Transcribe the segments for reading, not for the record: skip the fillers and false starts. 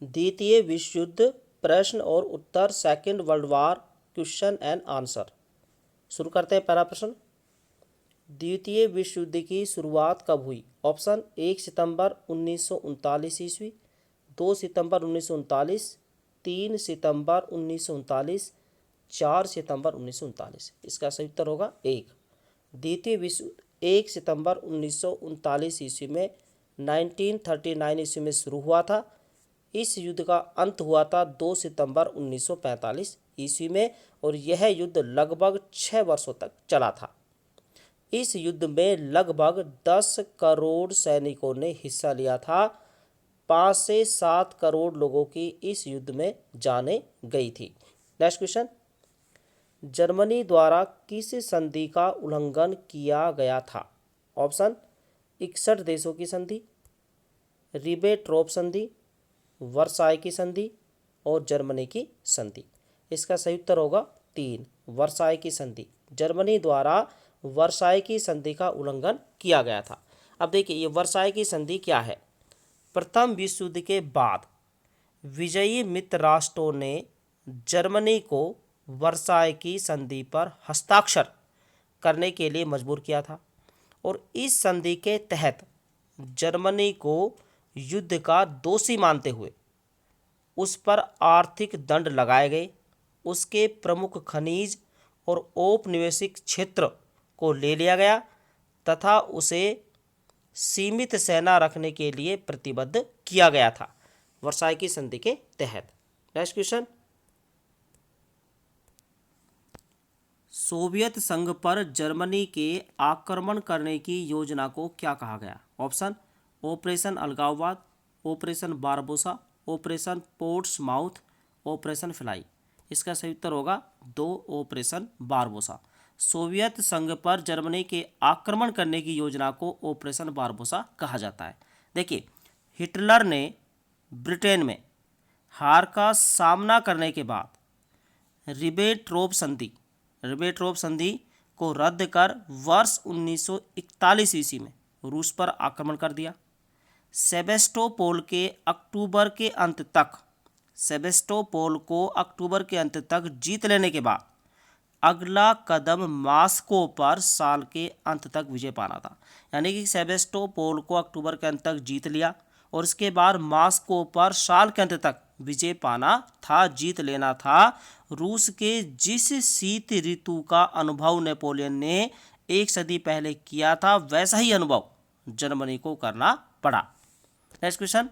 द्वितीय विश्व युद्ध प्रश्न और उत्तर, second world war question and answer. शुरू करते हैं पहला प्रश्न। द्वितीय विश्व युद्ध की शुरुआत कब हुई? ऑप्शन 1 सितंबर 1939 ईस्वी, 2 सितंबर 1939, 3 सितंबर 1939, 4 सितंबर 1939। इसका सही उत्तर होगा 1। द्वितीय विश्व युद्ध 1 सितंबर 1939 ईस्वी में 1939 ईस्वी में शुरू हुआ था। इस युद्ध का अंत हुआ था 2 सितंबर 1945 ईस्वी में और यह युद्ध लगभग 6 वर्षों तक चला था। इस युद्ध में लगभग 10 करोड़ सैनिकों ने हिस्सा लिया था। 5 से 7 करोड़ लोगों की इस युद्ध में जानें गई थी। Next question. जर्मनी द्वारा किस संधि का उल्लंघन किया गया था? ऑप्शन 61 देशों की संधि, रिबेट्रोप संधि, वर्साई की संधि और जर्मनी की संधि। इसका सही उत्तर होगा 3, वर्साई की संधि। जर्मनी द्वारा वर्साई की संधि का उल्लंघन किया गया था। अब देखिए ये वर्साई की संधि क्या है। प्रथम विश्व युद्ध के बाद विजयी मित्र राष्ट्रों ने जर्मनी को वर्साई की संधि पर हस्ताक्षर करने के लिए मजबूर किया था और इस संधि के तहत जर्मनी को युद्ध का दोषी मानते हुए उस पर आर्थिक दंड लगाए गए। उसके प्रमुख खनिज और औपनिवेशिक क्षेत्र को ले लिया गया तथा उसे सीमित सेना रखने के लिए प्रतिबद्ध किया गया था वर्साई की संधि के तहत। Next question. सोवियत संघ पर जर्मनी के आक्रमण करने की योजना को क्या कहा गया? ऑप्शन ऑपरेशन अलगाववाद, operation Barbosa, operation Portsmouth, operation fly. इसका सही उत्तर होगा 2, ऑपरेशन बारबोसा। सोवियत संघ पर जर्मनी के आक्रमण करने की योजना को ऑपरेशन बारबोसा कहा जाता है। देखिए हिटलर ने ब्रिटेन में हार का सामना करने के बाद रिबेट्रोप संधि को रद्द कर वर्ष 1941 ईस्वी में रूस पर आक्रमण कर दिया। सेबेस्टोपोल को अक्टूबर के अंत तक जीत लेने के बाद अगला कदम मॉस्को पर साल के अंत तक विजय पाना था। यानी कि सेबेस्टोपोल को अक्टूबर के अंत तक जीत लिया और इसके बाद मॉस्को पर साल के अंत तक विजय पाना था, जीत लेना था। रूस के जिस शीत ऋतु का अनुभव नेपोलियन ने 1 सदी पहले किया था वैसा ही अनुभव जर्मनी को करना पड़ा। Next question.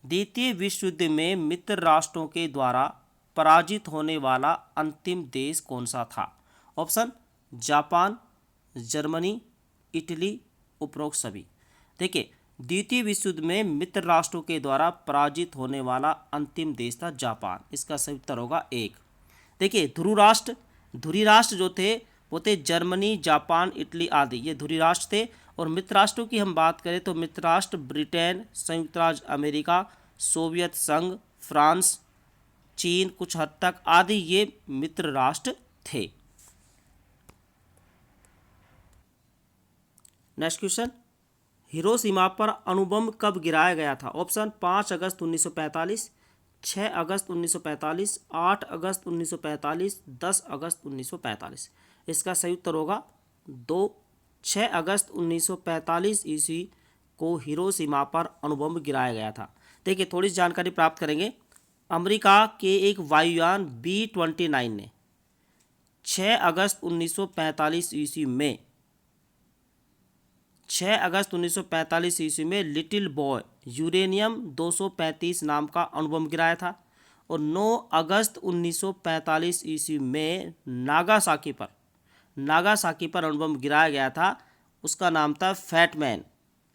द्वितीय विश्व युद्ध में मित्र राष्ट्रों के द्वारा पराजित होने वाला अंतिम देश कौन सा था? ऑप्शन जापान, जर्मनी, इटली, उपरोक्त सभी। देखिए द्वितीय विश्व युद्ध में मित्र राष्ट्रों के द्वारा पराजित होने वाला अंतिम देश था जापान। इसका सही उत्तर होगा 1। देखिए धुरी राष्ट्र जो थे वो थे जर्मनी, जापान, इटली आदि, ये धुरी राष्ट्र थे। और मित्र राष्ट्रों की हम बात करें तो मित्र राष्ट्र ब्रिटेन, संयुक्त राज्य अमेरिका, सोवियत संघ, फ्रांस, चीन कुछ हद तक आदि ये मित्र राष्ट्र थे। Next question. हिरोशिमा पर अणुबम कब गिराया गया था? ऑप्शन 5 अगस्त 1945, 6 अगस्त 1945, 8 अगस्त 1945, 10 अगस्त 1945। इसका सही उत्तर होगा 2, 6 अगस्त 1945 ईस्वी को हिरोशिमा पर अणुबम गिराया गया था। देखिए थोड़ी जानकारी प्राप्त करेंगे। अमेरिका के एक वायुयान B-29 ने 6 अगस्त 1945 ईस्वी में 6 अगस्त 1945 ईस्वी में लिटिल बॉय यूरेनियम 235 नाम का अणुबम गिराया था और 9 अगस्त 1945 ईस्वी में नागासाकी पर अणुबम गिराया गया था। उसका नाम था फैटमैन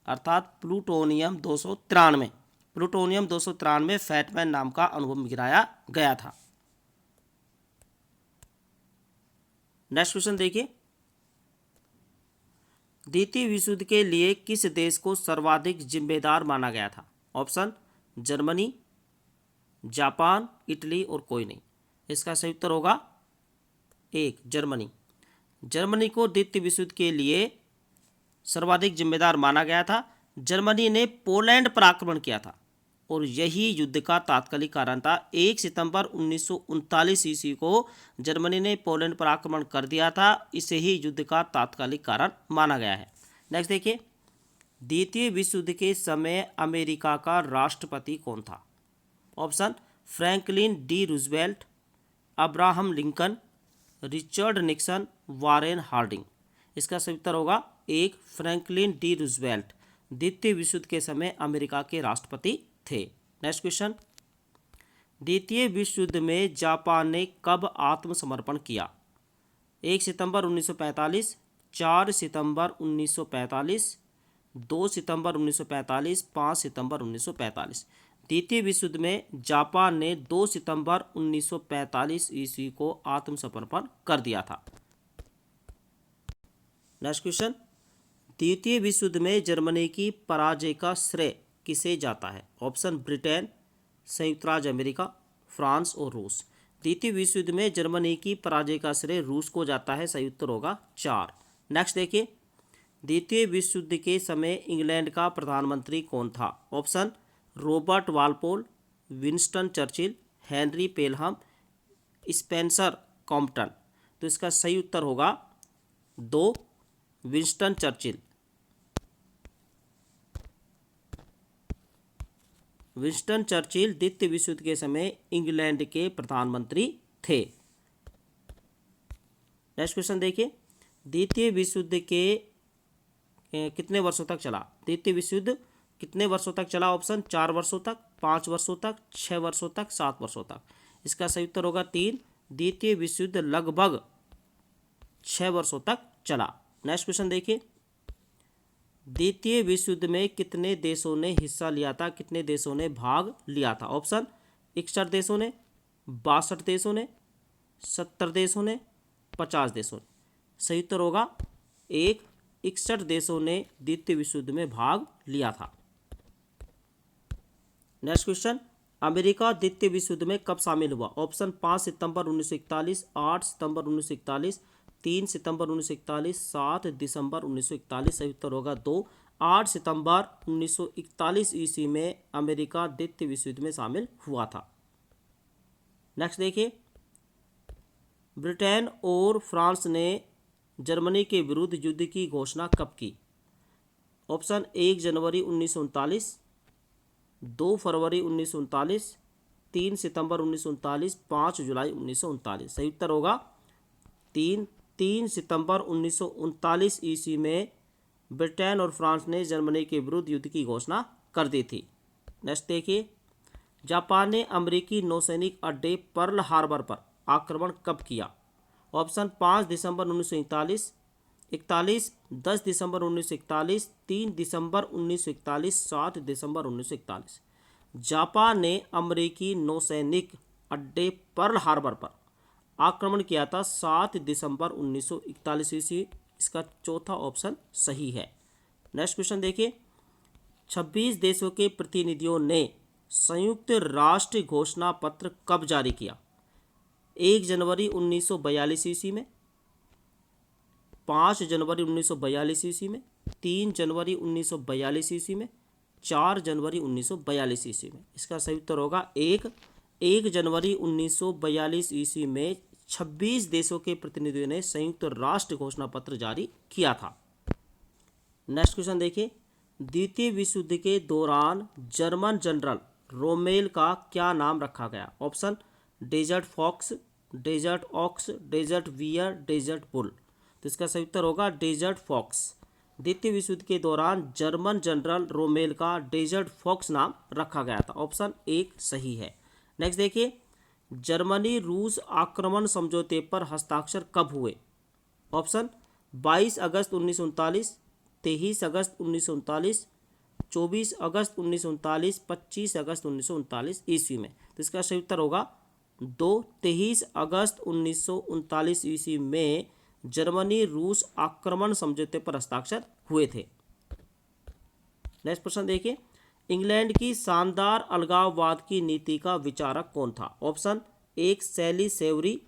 अर्थात प्लूटोनियम 293 फैटमैन नाम का अणुबम गिराया गया था। नेक्स्ट क्वेश्चन देखिए। द्वितीय विश्व युद्ध के लिए किस देश को सर्वाधिक जिम्मेदार माना गया था? ऑप्शन जर्मनी, जापान, इटली और कोई नहीं। इसका सही उत्तर होगा 1, जर्मनी। जर्मनी को द्वितीय विश्व युद्ध के लिए सर्वाधिक जिम्मेदार माना गया था। जर्मनी ने पोलैंड पर आक्रमण किया था और यही युद्ध का तात्कालिक कारण था। 1 सितंबर 1939 ईस्वी को जर्मनी ने पोलैंड पर आक्रमण कर दिया था। इसे ही युद्ध का तात्कालिक कारण माना गया है। नेक्स्ट देखिए, द्वितीय विश्व युद्ध के समय अमेरिका का राष्ट्रपति कौन था? Option Franklin D Roosevelt, Abraham Lincoln, Richard Nixon, Warren Harding. इसका सही उत्तर होगा एक, फ्रैंकलिन डी रूजवेल्ट द्वितीय विश्व युद्ध के समय अमेरिका के राष्ट्रपति थे। नेक्स्ट क्वेश्चन, द्वितीय विश्व युद्ध में जापान ने कब आत्मसमर्पण किया? 1 सितंबर 1945, 4 सितंबर 1945, 2 सितंबर 1945, 5 सितंबर 1945। द्वितीय विश्व युद्ध में जापान ने 2 सितंबर 1945 ईस्वी को आत्मसमर्पण कर दिया था। नेक्स्ट क्वेश्चन, द्वितीय विश्व युद्ध में जर्मनी की पराजय का श्रेय किसे जाता है? ऑप्शन ब्रिटेन, संयुक्त राज्य अमेरिका, फ्रांस और रूस। द्वितीय विश्व युद्ध में जर्मनी की पराजय का श्रेय रूस को जाता है। सही उत्तर होगा 4। नेक्स्ट देखिए, द्वितीय विश्व युद्ध के समय इंग्लैंड का प्रधानमंत्री कौन था? Option Robert Walpole, Winston Churchill, Henry Pelham, Spencer Compton. तो इसका सही उत्तर होगा 2, विंस्टन चर्चिल। विंस्टन चर्चिल द्वितीय विश्व युद्ध के समय इंग्लैंड के प्रधानमंत्री थे। नेक्स्ट क्वेश्चन देखिए, द्वितीय विश्व युद्ध के कितने वर्षों तक चला? द्वितीय विश्व युद्ध कितने वर्षों तक चला? ऑप्शन 4 वर्षों तक, 5 वर्षों तक, 6 वर्षों तक, 7 वर्षों तक। इसका सही उत्तर होगा 3, द्वितीय विश्व युद्ध लगभग 6 वर्षों तक चला। नेक्स्ट क्वेश्चन देखिए, द्वितीय विश्व युद्ध में कितने देशों ने हिस्सा लिया था? कितने देशों ने भाग लिया था? ऑप्शन 61 देशों ने, 62 देशों ने, 70 देशों ने, 50 देशों ने। सही उत्तर होगा 1, 61 देशों ने द्वितीय विश्व युद्ध में भाग लिया था। नेक्स्ट क्वेश्चन, अमेरिका द्वितीय विश्व युद्ध में कब शामिल हुआ? ऑप्शन 5 सितंबर 1941, 8 सितंबर 1941, 3 सितंबर 1941, 7 दिसंबर 1941। सही उत्तर होगा 2, 8 सितंबर 1941 ईस्वी में अमेरिका द्वितीय विश्व युद्ध में शामिल हुआ था। नेक्स्ट देखिए, ब्रिटेन और फ्रांस ने जर्मनी के विरुद्ध युद्ध की घोषणा कब की? ऑप्शन 1 जनवरी 1939, 2 फरवरी 1939, 3 सितंबर 1939, 5 जुलाई 1939। सही उत्तर होगा 3 सितंबर 1939 ईस्वी में ब्रिटेन और फ्रांस ने जर्मनी के विरुद्ध युद्ध की घोषणा कर दी थी। नेक्स्ट देखिए, जापान ने अमेरिकी नौसैनिक अड्डे पर्ल हार्बर पर आक्रमण कब किया? ऑप्शन 5 दिसंबर 1941, 41, 10 दिसंबर 1941, 3 दिसंबर 1941, 7 दिसंबर 1941। जापान ने अमेरिकी नौसैनिक अड्डे पर्ल हार्बर पर आक्रमण किया था 7 दिसंबर 1941 ईस्वी। इसका चौथा ऑप्शन सही है। नेक्स्ट क्वेश्चन देखिए, 26 देशों के प्रतिनिधियों ने संयुक्त राष्ट्र घोषणा पत्र कब जारी किया? 1 जनवरी 1942 ईस्वी में, 5 जनवरी 1942 ईस्वी में, 3 जनवरी 1942 ईस्वी में, 4 जनवरी 1942 ईस्वी में। इसका सही उत्तर होगा 1 जनवरी 1942 ईस्वी में 26 देशों के प्रतिनिधियों ने संयुक्त राष्ट्र घोषणा पत्र जारी किया था। नेक्स्ट क्वेश्चन देखिए, द्वितीय विश्व युद्ध के दौरान जर्मन जनरल रोमेल का क्या नाम रखा गया? Option desert fox, desert ox, desert wear, desert bull. तो इसका सही उत्तर होगा डेजर्ट फॉक्स। द्वितीय विश्व युद्ध के दौरान जर्मन जनरल रोमेल का डेजर्ट फॉक्स नाम रखा गया था। ऑप्शन 1 सही है। नेक्स्ट देखिए, जर्मनी रूस आक्रमण समझौते पर हस्ताक्षर कब हुए? ऑप्शन 22 अगस्त 1939, 23 अगस्त 1939, 24 अगस्त 1939, 25 अगस्त 1939 ईस्वी में। तो इसका सही उत्तर होगा 2, 23 अगस्त 1939 ईस्वी में जर्मनी रूस आक्रमण समझौते पर हस्ताक्षर हुए थे। नेक्स्ट प्रश्न देखिए, इंग्लैंड की शानदार अलगाववाद की नीति का विचारक कौन था? ऑप्शन 1 सैली सेवरी,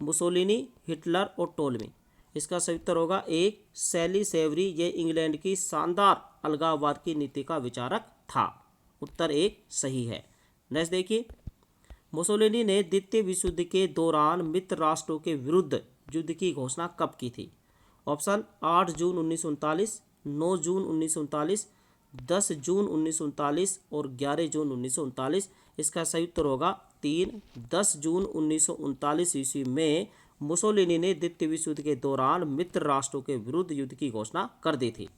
मुसोलिनी, हिटलर और टोलमी। इसका सही उत्तर होगा 1 सैली सेवरी। ये इंग्लैंड की शानदार अलगाववाद की नीति का विचारक था। उत्तर एक सही है। नेक्स्ट देखिए, मुसोलिनी ने द्वितीय विश्व युद्ध के दौरान मित्र राष्ट्रों के विरुद्ध युद्ध की घोषणा कब की थी? ऑप्शन 8 जून 1939, 9 जून 1939, 10 जून 1939 और 11 जून 1939। इसका सही उत्तर होगा 3। 10 जून 1939 ईस्वी में मुसोलिनी ने द्वितीय विश्व युद्ध के दौरान मित्र राष्ट्रों के विरुद्ध युद्ध की घोषणा कर दी थी।